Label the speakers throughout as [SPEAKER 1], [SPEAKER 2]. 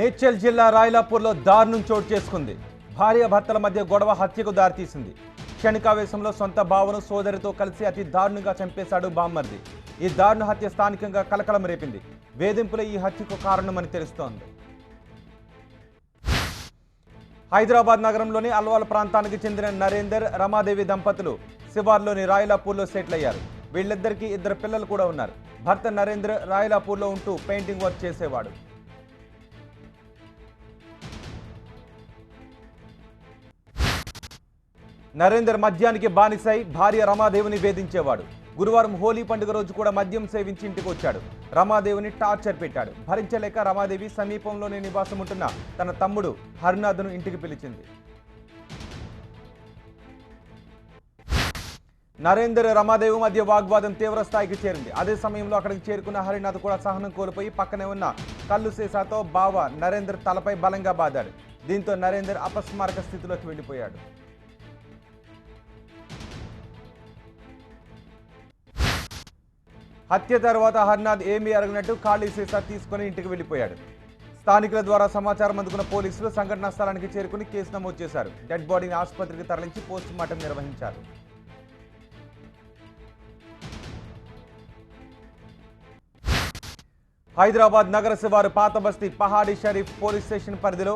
[SPEAKER 1] మేడ్చల్ జిల్లా రాయలాపూర్లో దారుణం చోటు చేసుకుంది. భార్య భర్తల మధ్య గొడవ హత్యకు దారితీసింది. క్షణికావేశంలో సొంత బావను సోదరితో కలిసి అతి దారుణంగా చంపేశాడు బామ్మర్ది. ఈ దారుణ హత్య స్థానికంగా కలకలం రేపింది. వేధింపులే ఈ హత్యకు కారణమని తెలుస్తోంది. హైదరాబాద్ నగరంలోని అల్వాల్ ప్రాంతానికి చెందిన నరేందర్, రమాదేవి దంపతులు శివార్లోని రాయలాపూర్లో సెటిల్ అయ్యారు. వీళ్ళిద్దరికీ 2 పిల్లలు కూడా ఉన్నారు. భర్త నరేంద్ర రాయలాపూర్లో ఉంటూ పెయింటింగ్ వర్క్ చేసేవాడు. నరేందర్ మద్యానికి బానిసై భార్య రమాదేవిని వేధించేవాడు. గురువారం హోలీ పండుగ రోజు కూడా మద్యం సేవించి ఇంటికి వచ్చాడు. రమాదేవిని టార్చర్ పెట్టాడు. భరించలేక రమాదేవి సమీపంలోనే నివాసం ఉంటున్న తన తమ్ముడు హరినాథ్ను ఇంటికి పిలిచింది. నరేందర్, రమాదేవి మధ్య వాగ్వాదం తీవ్ర స్థాయికి చేరింది. అదే సమయంలో అక్కడికి చేరుకున్న హరినాథ్ కూడా సహనం కోల్పోయి పక్కనే ఉన్న కళ్ళు సీసాతో బావ నరేందర్ తలపై బలంగా బాదాడు. దీంతో నరేందర్ అపస్మారక స్థితిలోకి వెళ్లిపోయాడు. హత్య తర్వాత హరినాథ్ ఏమీ అరగినట్టు ఖాళీ సీసా తీసుకుని ఇంటికి వెళ్లిపోయాడు. స్థానికుల ద్వారా సమాచారం అందుకున్న పోలీసులు సంఘటనా స్థలానికి చేరుకుని కేసు నమోదు చేశారు. డెడ్ బాడీని ఆసుపత్రికి తరలించి పోస్టుమార్టం నిర్వహించారు. హైదరాబాద్ నగర శివారు పాత బస్తీ పహాడీ షరీఫ్ పోలీస్ స్టేషన్ పరిధిలో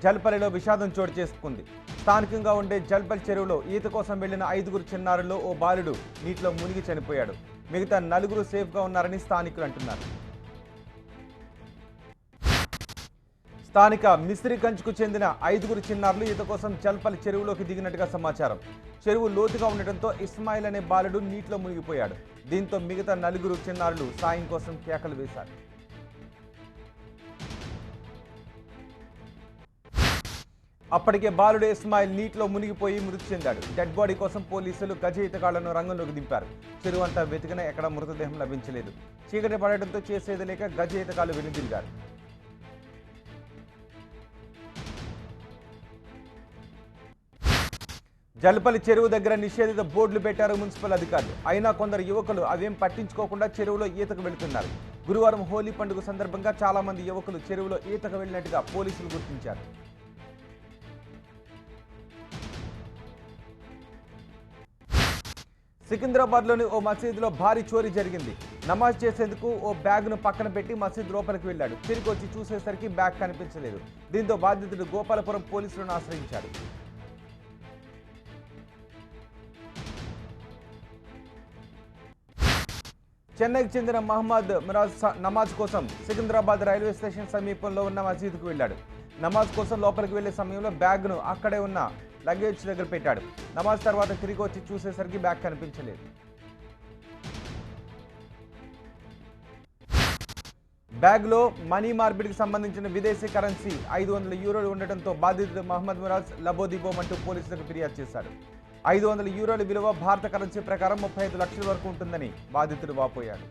[SPEAKER 1] జల్పల్లిలో విషాదం చోటు చేసుకుంది. స్థానికంగా ఉండే జల్పల్ చెరువులో ఈత కోసం వెళ్లిన 5 చిన్నారుల్లో ఓ బాలుడు నీటిలో మునిగి చనిపోయాడు. మిగతా 4 సేఫ్గా ఉన్నారని స్థానికులు అంటున్నారు. స్థానిక మిస్రిగంజ్కు చెందిన 5 చిన్నారులు ఈత కోసం జల్పల్ చెరువులోకి దిగినట్టుగా సమాచారం. చెరువు లోతుగా ఉండటంతో ఇస్మాయిల్ అనే బాలుడు నీటిలో మునిగిపోయాడు. దీంతో మిగతా 4 చిన్నారులు సాయం కోసం కేకలు వేశారు. అప్పటికే బాలుడు ఇస్మాయిల్ నీటిలో మునిగిపోయి మృతి చెందాడు. డెడ్ బాడీ కోసం పోలీసులు గజ ఈతగాళ్లను రంగంలోకి దింపారు. చెరువు అంతా వెతికినా ఎక్కడా మృతదేహం లభించలేదు. చీకటి పడటంతో చేసేది లేక గజ ఈతగాళ్లు వెనుదిరిగారు. జల్పల్లి చెరువు దగ్గర నిషేధిత బోర్డులు పెట్టారు మున్సిపల్ అధికారులు. అయినా కొందరు యువకులు అవేం పట్టించుకోకుండా చెరువులో ఈతకు వెళుతున్నారు. గురువారం హోలీ పండుగ సందర్భంగా చాలా మంది యువకులు చెరువులో ఈతకు వెళ్లినట్టుగా పోలీసులు గుర్తించారు. సికింద్రాబాద్లోని ఓ మసీదులో భారీ చోరీ జరిగింది. నమాజ్ చేసేందుకు ఓ బ్యాగ్ను పక్కన పెట్టి మసీద్ లోపలికి వెళ్లాడు. తిరిగి వచ్చి చూసేసరికి బ్యాగ్ కనిపించలేదు. దీంతో బాధితుడు గోపాలపురం పోలీసులను ఆశ్రయించాడు. చెన్నైకి చెందిన మహమ్మద్ మిరాజ్ నమాజ్ కోసం సికింద్రాబాద్ రైల్వే స్టేషన్ సమీపంలో ఉన్న మసీదుకు వెళ్లాడు. నమాజ్ కోసం లోపలికి వెళ్లే సమయంలో బ్యాగ్ను అక్కడే ఉన్న లగేజ్ దగ్గర పెట్టాడు. నమాజ్ తర్వాత తిరిగి వచ్చి చూసేసరికి బ్యాగ్ కనిపించలేదు. బ్యాగ్లో మనీ మార్పిడికి సంబంధించిన విదేశీ కరెన్సీ 500 యూరోలు ఉండటంతో బాధితుడు మహమ్మద్ మిరాజ్ లబోదిబోం అంటూ పోలీసులకు ఫిర్యాదు చేశాడు. 500 యూరోల విలువ భారత కరెన్సీ ప్రకారం 35 లక్షల వరకు ఉంటుందని బాధితుడు వాపోయాడు.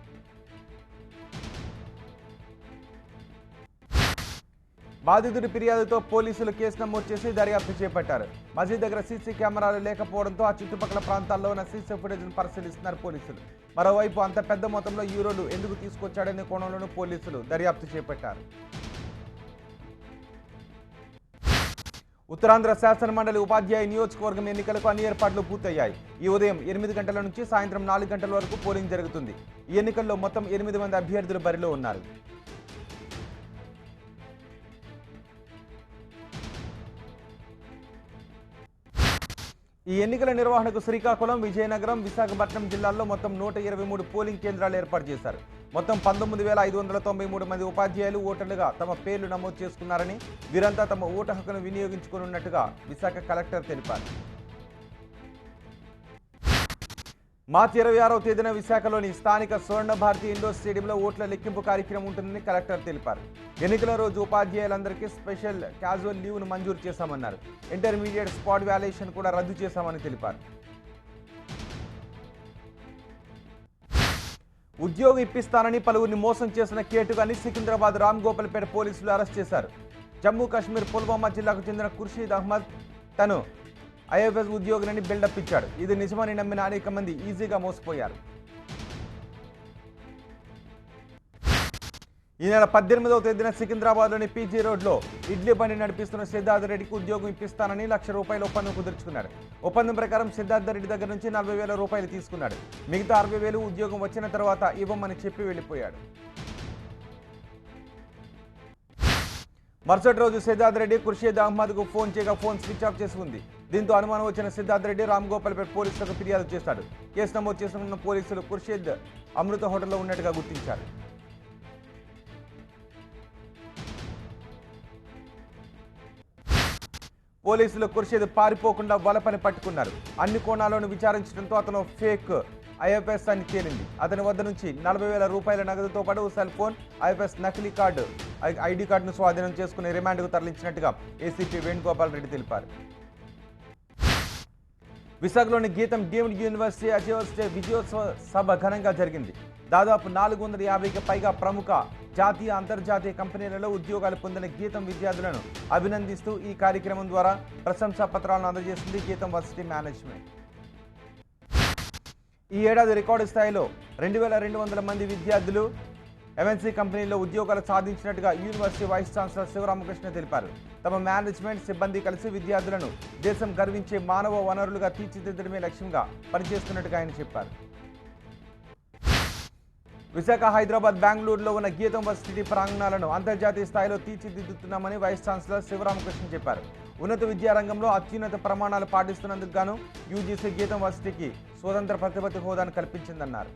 [SPEAKER 1] బాధితుడి ఫిర్యాదుతో పోలీసులు కేసు నమోదు చేసి దర్యాప్తు చేపట్టారు. మసీద్ దగ్గర సీసీ కెమెరాలు లేకపోవడంతో ఆ చుట్టుపక్కల ప్రాంతాల్లో ఉన్న సీసీ ఫుటేజ్ను పరిశీలిస్తున్నారు పోలీసులు. మరోవైపు అంత పెద్ద మొత్తంలో యూరోలు ఎందుకు తీసుకొచ్చాడనే కోణంలోనూ పోలీసులు దర్యాప్తు చేపట్టారు. ఉత్తరాంధ్ర శాసనమండలి ఉపాధ్యాయ నియోజకవర్గం ఎన్నికలకు అన్ని ఏర్పాట్లు పూర్తయ్యాయి. ఈ ఉదయం 8 గంటల నుంచి సాయంత్రం 4 గంటల వరకు పోలింగ్ జరుగుతుంది. ఈ ఎన్నికల్లో మొత్తం 8 మంది అభ్యర్థులు బరిలో ఉన్నారు. ఈ ఎన్నికల నిర్వహణకు శ్రీకాకుళం, విజయనగరం, విశాఖపట్నం జిల్లాల్లో మొత్తం 123 పోలింగ్ కేంద్రాలు ఏర్పాటు చేశారు. మొత్తం 19,593 మంది ఉపాధ్యాయులు ఓటర్లుగా తమ పేర్లు నమోదు చేసుకున్నారని, వీరంతా తమ ఓటు హక్కును వినియోగించుకున్నట్టుగా విశాఖ కలెక్టర్ తెలిపారు. మార్చి 26వ తేదీన విశాఖలోని స్థానిక స్వర్ణ భారతి ఇండోర్ స్టేడియంలో ఓట్ల లెక్కింపు కార్యక్రమం ఉంటుందని కలెక్టర్ తెలిపారు. ఎన్నికల రోజు ఉపాధ్యాయులందరికీ స్పెషల్ క్యాజువల్ లీవ్ను మంజూరు చేశామన్నారు. ఇంటర్మీడియట్ స్పాట్ వాల్యుయేషన్ కూడా రద్దు చేశామని తెలిపారు. ఉద్యోగం ఇప్పిస్తానని పలువురిని మోసం చేసిన కేటుగాని సికింద్రాబాద్ రామ్గోపాల్పేట పోలీసులు అరెస్ట్ చేశారు. జమ్మూ కాశ్మీర్ పుల్వామా జిల్లాకు చెందిన ఖుర్షీద్ అహ్మద్ తను ఐఎఫ్ఎస్ ఉద్యోగులని బిల్డప్ ఇచ్చాడు. ఇది నిజమని నమ్మిన అనేక మంది ఈజీగా మోసపోయారు. ఈ నెల 18వ తేదీన సికింద్రాబాద్లోని పీజీ రోడ్లో ఇడ్లీ బండి నడిపిస్తున్న సిద్ధార్థ రెడ్డికి ఉద్యోగం ఇప్పిస్తానని ₹1,00,000 ఒప్పందం కుదుర్చుకున్నాడు. ఒప్పందం ప్రకారం సిద్ధార్థ రెడ్డి దగ్గర నుంచి ₹40,000 తీసుకున్నాడు. మిగతా ₹60,000 ఉద్యోగం వచ్చిన తర్వాత ఇవ్వమని చెప్పి వెళ్ళిపోయాడు. మరుసటి రోజు సిద్ధార్థ రెడ్డి ఖుర్షీద్ అహ్మద్కు ఫోన్ చేయగా ఫోన్ స్విచ్ ఆఫ్ చేసి ఉంది. దీంతో అనుమానం వచ్చిన సిద్ధార్థ రెడ్డి రామ్గోపాల్పేట పోలీసులకు ఫిర్యాదు చేశాడు. కేసు నమోదు చేసిన పోలీసులు ఖుర్షీద్ అమృత హోటల్లో ఉన్నట్టుగా గుర్తించారు. పోలీసులు ఖుర్షీద్ పారిపోకుండా వలపని పట్టుకున్నారు. అన్ని కోణాలను విచారించడంతో అతను ఫేక్ ఐఎఫ్ఎస్ అని తేలింది. అతని వద్ద నుంచి ₹40,000 నగదుతో పాటు సెల్ ఫోన్, ఐఎఫ్ఎస్ నకిలీ కార్డు, ఐడి కార్డును స్వాధీనం చేసుకుని రిమాండ్కు తరలించినట్టుగా ఏసీపీ వేణుగోపాల్ రెడ్డి తెలిపారు. విశాఖలోని గీతం డీమ్డ్ యూనివర్సిటీ అచీవర్స్ డే విజయోత్సవ సభ ఘనంగా జరిగింది. దాదాపు 450కి పైగా ప్రముఖ జాతీయ అంతర్జాతీయ కంపెనీలలో ఉద్యోగాలు పొందిన గీతం విద్యార్థులను అభినందిస్తూ ఈ కార్యక్రమం ద్వారా ప్రశంసా పత్రాలను అందజేసింది గీతం వర్సిటీ మేనేజ్మెంట్. ఈ ఏడాది రికార్డు స్థాయిలో 2,200 మంది విద్యార్థులు ఎంఎన్సీ కంపెనీల్లో ఉద్యోగాలు సాధించినట్టుగా యూనివర్సిటీ వైస్ ఛాన్సలర్ శివరామకృష్ణ తెలిపారు. తమ మేనేజ్మెంట్ సిబ్బంది కలిసి విద్యార్థులను దేశం గర్వించే మానవ వనరులుగా తీర్చిదిద్దడమే లక్ష్యంగా పనిచేస్తున్నట్టుగా ఆయన చెప్పారు. విశాఖ, హైదరాబాద్, బెంగళూరులో ఉన్న గీతం వర్సిటీ ప్రాంగణాలను అంతర్జాతీయ స్థాయిలో తీర్చిదిద్దుతున్నామని వైస్ ఛాన్సలర్ శివరామకృష్ణ చెప్పారు. ఉన్నత విద్యారంగంలో అత్యున్నత ప్రమాణాలు పాటిస్తున్నందుకు గాను యూజీసీ గీతం వర్సిటీకి స్వతంత్ర ప్రతిపత్తి హోదాను కల్పించిందన్నారు.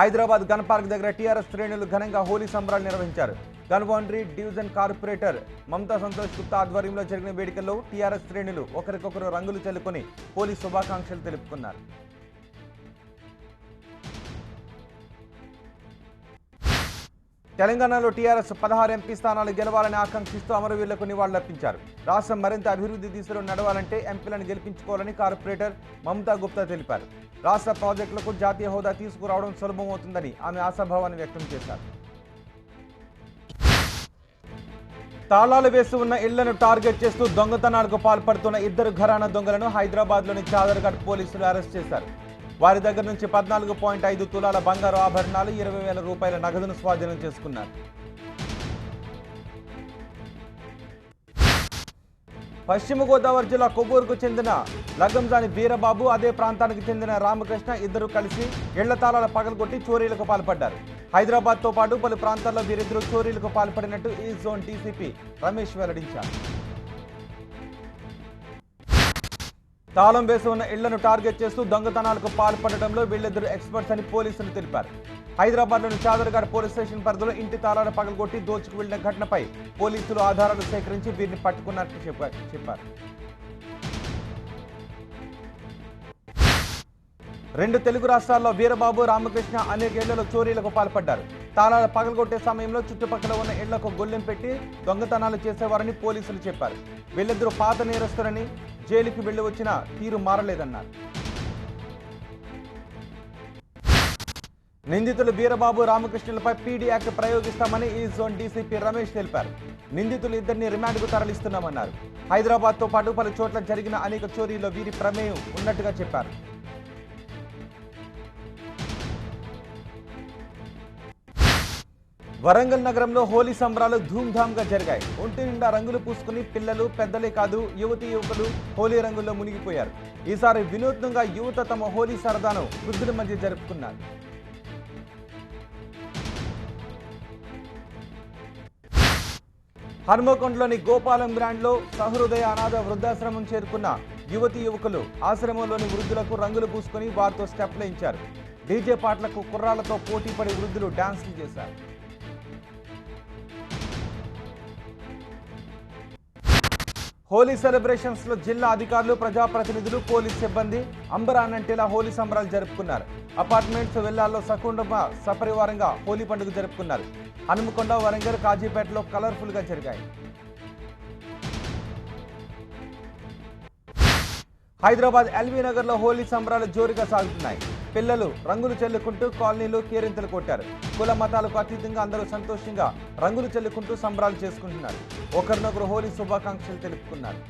[SPEAKER 1] హైదరాబాద్ గన్ పార్క్ దగ్గర టీఆర్ఎస్ శ్రేణులు ఘనంగా హోలీ సంబరాలు నిర్వహించారు. Gun boundary division corporator Mamata Santosh Gupta ఆధ్వర్యంలో జరిగిన వేడుకల్లో టీఆర్ఎస్ శ్రేణులు ఒకరికొకరు రంగులు చల్లుకొని హోలీ శుభాకాంక్షలు తెలుపుకున్నారు. తెలంగాణలో టీఆర్ఎస్ 16 ఎంపీ స్థానాలు గెలవాలని ఆకాంక్షిస్తూ అమరవీరులకు నివాళులర్పించారు. రాష్ట్రం మరింత అభివృద్ధి దిశలో నడవాలంటే ఎంపీలను గెలిపించుకోవాలని కార్పొరేటర్ మమతా గుప్తా తెలిపారు. రాష్ట్ర ప్రాజెక్టులకు జాతీయ హోదా తీసుకురావడం సులభమవుతుందని ఆమె ఆశాభావాన్ని వ్యక్తం చేశారు. తాళాలు వేసి ఉన్న ఇళ్లను టార్గెట్ చేస్తూ దొంగతనాలకు పాల్పడుతున్న 2 ఘరానా దొంగలను హైదరాబాద్లోని చాదర్ఘాట్ పోలీసులు అరెస్ట్ చేశారు. వారి దగ్గర నుంచి 14.5 తులాల బంగారు ఆభరణాలు, ₹20,000 నగదును స్వాధీనం చేసుకున్నారు. పశ్చిమ గోదావరి జిల్లా కొవ్వూరుకు చెందిన లగ్గంజాని వీరబాబు, అదే ప్రాంతానికి చెందిన రామకృష్ణ ఇద్దరు కలిసి ఇళ్ల తాళాల పగలగొట్టి చోరీలకు పాల్పడ్డారు. హైదరాబాద్తో పాటు పలు ప్రాంతాల్లో వీరిద్దరూ చోరీలకు పాల్పడినట్టు ఈ జోన్ డీసీపీ రమేష్ వెల్లడించారు. తాళం వేసి ఉన్న ఇళ్లను టార్గెట్ చేస్తూ దొంగతనాలకు పాల్పడడంలో వీళ్ళిద్దరు ఎక్స్పర్ట్స్ అని పోలీసులు తెలిపారు. హైదరాబాద్లోని చాదర్ఘాట్ పోలీస్ స్టేషన్ పరిధిలో ఇంటి తాళాలు పగలగొట్టి దోచుకు వెళ్లిన ఘటనపై పోలీసులు ఆధారాలు సేకరించి వీరిని పట్టుకున్నట్టు చెప్పారు. 2 తెలుగు రాష్ట్రాల్లో వీరబాబు, రామకృష్ణ అనేక ఇళ్లలో చోరీలకు పాల్పడ్డారు. తాళాలు పగలగొట్టే సమయంలో చుట్టుపక్కల ఉన్న ఇళ్లకు గొల్లెం పెట్టి దొంగతనాలు చేసేవారని పోలీసులు చెప్పారు. వీళ్ళిద్దరూ పాత నేరస్తులని, జైలుకి వెళ్లి వచ్చిన తీరు మారలేదన్నారు. నిందితులు వీరబాబు, రామకృష్ణులపై పీడీ యాక్ట్ ప్రయోగిస్తామని ఈ జోన్ డీసీపీ రమేష్ తెలిపారు. నిందితులు ఇద్దరిని రిమాండ్కు తరలిస్తున్నామన్నారు. హైదరాబాద్తో పాటు పలు చోట్ల జరిగిన అనేక చోరీల్లో వీరి ప్రమేయం ఉన్నట్టుగా చెప్పారు. వరంగల్ నగరంలో హోలీ సంబరాలు ధూమ్ధామ్గా జరిగాయి. ఒంటి నిండా రంగులు పూసుకుని పిల్లలు, పెద్దలే కాదు యువతీ యువకులు హోలీ రంగుల్లో మునిగిపోయారు. ఈసారి వినూత్నంగా యువత తమ హోలీ సరదాను వృద్ధుల మధ్య జరుపుకున్నారు. హన్మకొండలోని గోపాలం గ్రాండ్లో సహృదయ అనాథ వృద్ధాశ్రమం చేరుకున్న యువతీ యువకులు ఆశ్రమంలోని వృద్ధులకు రంగులు పూసుకొని వారితో స్టెప్లు ఇచ్చారు. డీజే పాటలకు కుర్రాళ్లతో పోటీపడి వృద్ధులు డాన్సులు చేశారు. హోలీ సెలబ్రేషన్స్ లో జిల్లా అధికారులు, ప్రజాప్రతినిధులు, పోలీస్ సిబ్బంది అంబరానంటేలా హోలీ సంబరాలు జరుపుకున్నారు. అపార్ట్మెంట్స్, విల్లాల్లో సకుటుంబ సపరివారంగా హోలీ పండుగ జరుపుకున్నారు. హనుమకొండ, వరంగల్, కాజీపేటలో కలర్ఫుల్ గా జరిగాయి. హైదరాబాద్ ఎల్బీ నగర్లో హోలీ సంబరాలు జోరుగా సాగుతున్నాయి. పిల్లలు రంగులు చల్లుకుంటూ కాలనీలు కేరింతలు కొట్టారు. కుల మతాలకు అతీతంగా అందరూ సంతోషంగా రంగులు చల్లుకుంటూ సంబరాలు చేసుకుంటున్నారు. ఒకరినొకరు హోలీ శుభాకాంక్షలు తెలుపుకున్నారు.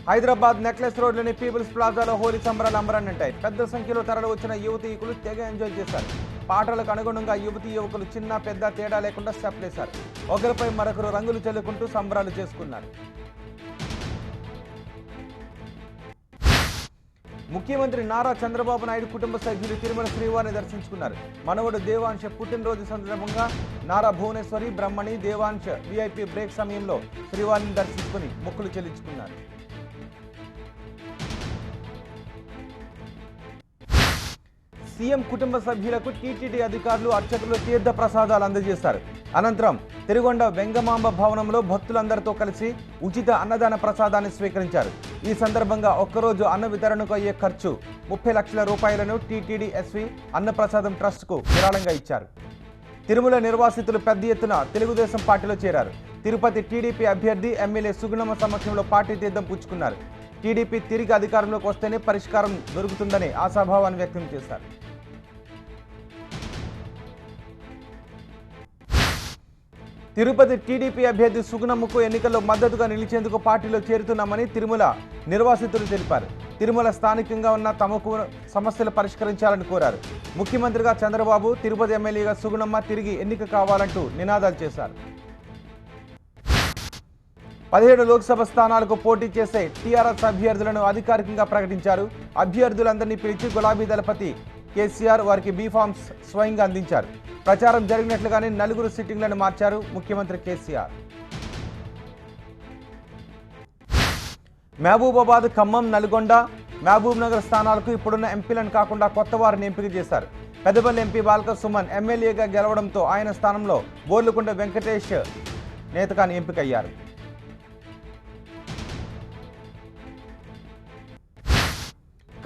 [SPEAKER 1] హైదరాబాద్ నెక్లెస్ రోడ్లోని పీపుల్స్ ప్లాజాలో హోలీ సంబరాలు అంబరాన్నంటాయి. పెద్ద సంఖ్యలో తరలి వచ్చిన యువతీయుకులు తెగ ఎంజాయ్ చేశారు. పాటలకు అనుగుణంగా యువకులు చిన్న పెద్ద తేడా లేకుండా స్టెప్లేశారు. ఒకరిపై మరొకరు రంగులు చల్లుకుంటూ సంబరాలు చేసుకున్నారు. ముఖ్యమంత్రి నారా చంద్రబాబు నాయుడు కుటుంబ సభ్యులు తిరుమల శ్రీవారిని దర్శించుకున్నారు. మనవడు దేవాంశ పుట్టినరోజు సందర్భంగా నారా భువనేశ్వరి, బ్రహ్మణి, దేవాంశ వీఐపీ బ్రేక్ సమయంలో శ్రీవారిని దర్శించుకుని మొక్కులు చెల్లించుకున్నారు. సీఎం కుటుంబ సభ్యులకు టీటీడీ అధికారులు అర్చకులు తీర్థ ప్రసాదాలు అందజేశారు. అనంతరం తిరుగొండ వెంగమాంబ భవనంలో భక్తులందరితో కలిసి ఉచిత అన్నదాన ప్రసాదాన్ని స్వీకరించారు. ఈ సందర్భంగా ఒక్కరోజు అన్న వితరణకు అయ్యే ఖర్చు 30 లక్షల రూపాయలను టీటీడీ ఎస్వి అన్నప్రసాదం ట్రస్ట్కు విరాళంగా ఇచ్చారు. తిరుమల నిర్వాసితులు పెద్ద ఎత్తున తెలుగుదేశం పార్టీలో చేరారు. తిరుపతి టీడీపీ అభ్యర్థి ఎమ్మెల్యే సుగుణమ్మ సమక్షంలో పార్టీ తీర్థం పుచ్చుకున్నారు. టీడీపీ తిరిగి అధికారంలోకి వస్తేనే పరిష్కారం దొరుకుతుందని ఆశాభావాన్ని వ్యక్తం చేశారు. తిరుపతి టీడీపీ అభ్యర్థి సుగుణమ్మకు ఎన్నికల్లో మద్దతుగా నిలిచేందుకు పార్టీలో చేరుతున్నామని తిరుమల నిర్వాసితులు తెలిపారు. తిరుమల స్థానికంగా ఉన్న తమకు సమస్యలు పరిష్కరించాలని కోరారు. ముఖ్యమంత్రిగా చంద్రబాబు, తిరుపతి ఎమ్మెల్యేగా సుగుణమ్మ తిరిగి ఎన్నిక కావాలంటూ నినాదాలు చేశారు. 17 లోక్సభ స్థానాలకు పోటీ చేసే టీఆర్ఎస్ అభ్యర్థులను అధికారికంగా ప్రకటించారు. అభ్యర్థులందరినీ పిలిచి గులాబీ దళపతి కేసీఆర్ వారికి బీఫామ్స్ స్వయంగా అందించారు. ప్రచారం జరిగినట్లుగానే 4 సిట్టింగ్లను మార్చారు ముఖ్యమంత్రి కేసీఆర్. మహబూబాబాద్, ఖమ్మం, నల్గొండ, మహబూబ్ నగర్ స్థానాలకు ఇప్పుడున్న ఎంపీలను కాకుండా కొత్త వారిని ఎంపిక చేశారు. పెద్దపల్లి ఎంపీ బాల్క సుమన్ ఎమ్మెల్యేగా గెలవడంతో ఆయన స్థానంలో బోర్లుకొండ వెంకటేష్ నేతకాని ఎంపికయ్యారు.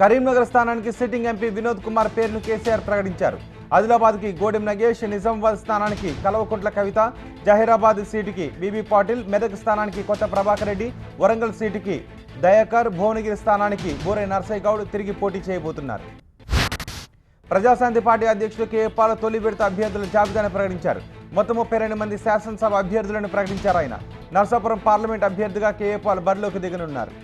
[SPEAKER 1] కరీంనగర్ స్థానానికి సిట్టింగ్ ఎంపీ వినోద్ కుమార్ పేరును కేసీఆర్ ప్రకటించారు. ఆదిలాబాద్కి గోడెం నగేష్, నిజామాబాద్ స్థానానికి కల్వకుంట్ల కవిత, జహీరాబాద్ సీటుకి బీబీ పాటిల్, మెదక్ స్థానానికి కొత్త ప్రభాకర్ రెడ్డి, వరంగల్ సీటుకి దయాకర్, భువనగిరి స్థానానికి బోరే నర్సయ్య గౌడ్ తిరిగి పోటీ చేయబోతున్నారు. ప్రజాశాంతి పార్టీ అధ్యక్షుడు కె పాల్ తొలి విడత అభ్యర్థుల జాబితాను ప్రకటించారు. మొత్తం 32 మంది శాసనసభ అభ్యర్థులను ప్రకటించారు. ఆయన నర్సాపురం పార్లమెంట్ అభ్యర్థిగా కె పాల్ బరిలోకి దిగనున్నారు.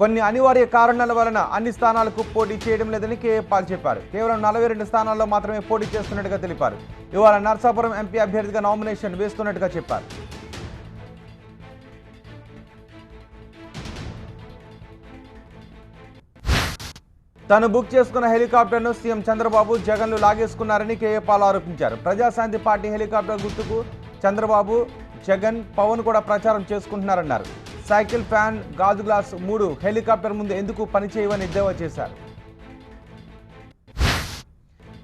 [SPEAKER 1] కొన్ని అనివార్య కారణాల వలన అన్ని స్థానాలకు పోటీ చేయడం లేదని కె పాల్ చెప్పారు. కేవలం 42 స్థానాల్లో మాత్రమే పోటీ చేస్తున్నట్టుగా తెలిపారు. ఇవాళ నర్సాపురం ఎంపీ అభ్యర్థిగా నామినేషన్ వేస్తున్నట్టుగా చెప్పారు. తాను బుక్ చేసుకున్న హెలికాప్టర్ను సీఎం చంద్రబాబు, జగన్లు లాగేసుకున్నారని కె పాల్ ఆరోపించారు. ప్రజాశాంతి పార్టీ హెలికాప్టర్ గుర్తుకు చంద్రబాబు, జగన్, పవన్ కూడా ప్రచారం చేసుకుంటున్నారన్నారు. సైకిల్, ఫ్యాన్, గాజు గ్లాస్ 3 హెలికాప్టర్ ముందు ఎందుకు పనిచేయవని ఎద్దేవా చేశారు.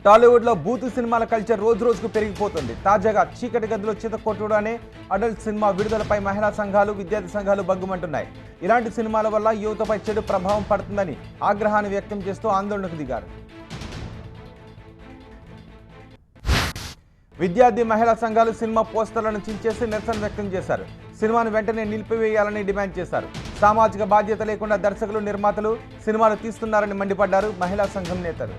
[SPEAKER 1] టాలీవుడ్లో బూతు సినిమాల కల్చర్ రోజుకు పెరిగిపోతుంది. తాజాగా చీకటి గదిలో చిత కొట్టుడు అనే అడల్ట్ సినిమా విడుదలపై మహిళా సంఘాలు, విద్యార్థి సంఘాలు బగ్గుమంటున్నాయి. ఇలాంటి సినిమాల వల్ల యువతపై చెడు ప్రభావం పడుతుందని ఆగ్రహాన్ని వ్యక్తం చేస్తూ ఆందోళనకు దిగారు. విద్యార్థి మహిళా సంఘాలు సినిమా పోస్టర్లను చించేసి నిరసన వ్యక్తం చేశారు. సినిమాను వెంటనే నిలిపివేయాలని డిమాండ్ చేశారు. సామాజిక బాధ్యత లేకుండా దర్శకులు, నిర్మాతలు సినిమాలు తీస్తున్నారని మండిపడ్డారు మహిళా సంఘం నేతలు.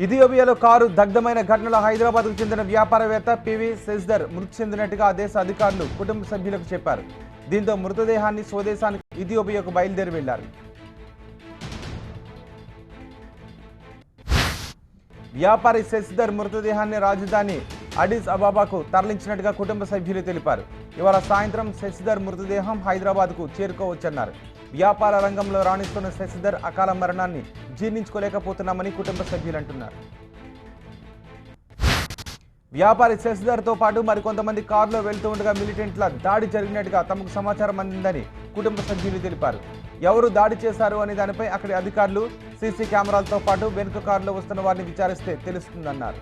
[SPEAKER 1] ఇథియోపియాలో కారు దగ్ధమైన ఘటనలో హైదరాబాద్కు చెందిన వ్యాపారవేత్త పివి శశిధర్ మృతి చెందినట్టుగా ఆ దేశ అధికారులు కుటుంబ సభ్యులకు చెప్పారు. దీంతో మృతదేహాన్ని స్వదేశానికి ఇథియోపియాకు బయలుదేరి వెళ్లారు. వ్యాపారి శశిధర్ మృతదేహాన్ని రాజధాని అడిస్ అబాబాకు తరలించినట్టుగా కుటుంబ సభ్యులు తెలిపారు. ఇవాళ సాయంత్రం శశిధర్ మృతదేహం హైదరాబాద్కు చేరుకోవచ్చన్నారు. వ్యాపార రంగంలో రాణిస్తున్న శశిధర్ అకాల మరణాన్ని జీర్ణించుకోలేకపోతున్నామని కుటుంబ సభ్యులు అంటున్నారు. వ్యాపారి శశిధర్తో పాటు మరికొంతమంది కారులో వెళ్తూ ఉండగా మిలిటెంట్ల దాడి జరిగినట్టుగా తమకు సమాచారం అందిందని కుటుంబ సభ్యులు తెలిపారు. ఎవరు దాడి చేశారు అనే దానిపై అక్కడి అధికారులు సీసీ కెమెరాలతో పాటు వెనుక కారులో వస్తున్న వారిని విచారిస్తే తెలుస్తుందన్నారు.